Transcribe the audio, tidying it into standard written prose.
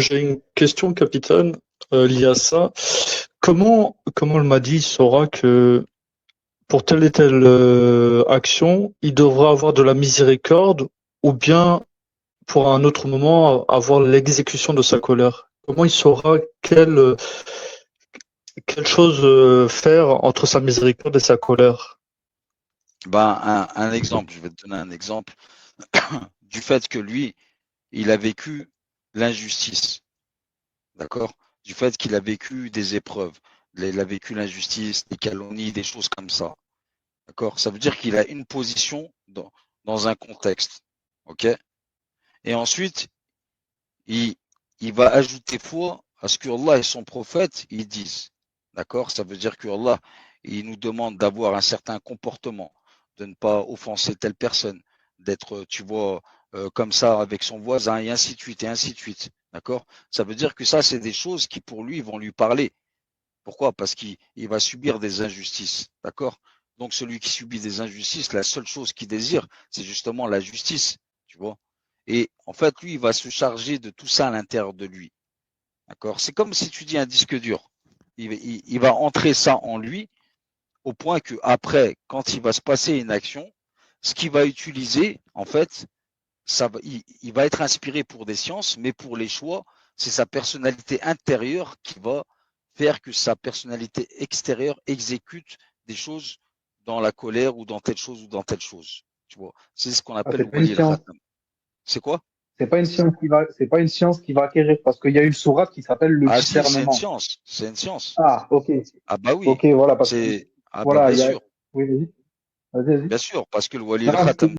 J'ai une question, capitaine, liée à ça. Comment le Mahdi saura que pour telle et telle action, il devra avoir de la miséricorde ou bien pour un autre moment avoir l'exécution de sa colère? Comment il saura quelle chose faire entre sa miséricorde et sa colère? Ben, un exemple, je vais te donner un exemple du fait que lui, il a vécu l'injustice, d'accord? Du fait qu'il a vécu des épreuves, il a vécu l'injustice, des calomnies, des choses comme ça, d'accord? Ça veut dire qu'il a une position dans un contexte, ok? Et ensuite, il, il va ajouter foi à ce que Allah et son prophète ils disent, d'accord? Ça veut dire que Allah, il nous demande d'avoir un certain comportement, de ne pas offenser telle personne, d'être, tu vois, comme ça avec son voisin et ainsi de suite et ainsi de suite, d'accord? Ça veut dire que ça, c'est des choses qui pour lui vont lui parler. Pourquoi? Parce qu'il va subir des injustices, d'accord? Donc celui qui subit des injustices, la seule chose qu'il désire, c'est justement la justice, tu vois? Et en fait, lui, il va se charger de tout ça à l'intérieur de lui, d'accord? C'est comme si tu dis un disque dur. Il va entrer ça en lui au point que après, quand il va se passer une action, ce qu'il va utiliser, en fait, il va être inspiré pour des sciences, mais pour les choix, c'est sa personnalité intérieure qui va faire que sa personnalité extérieure exécute des choses dans la colère ou dans telle chose ou dans telle chose. Tu vois, c'est ce qu'on Ah, appelle c'est le pas une wali science. al-khatam. C'est quoi? C'est pas une science qui va acquérir parce qu'il y a une sourate qui s'appelle le Ah si, c'est une discernement. science, c'est une science. Ah, ok. Ah bah oui, Ok, voilà, parce que, c'est ah bah voilà, il y a, oui, vas-y, vas-y, vas-y. bien sûr, parce que le wali Non, al-khatam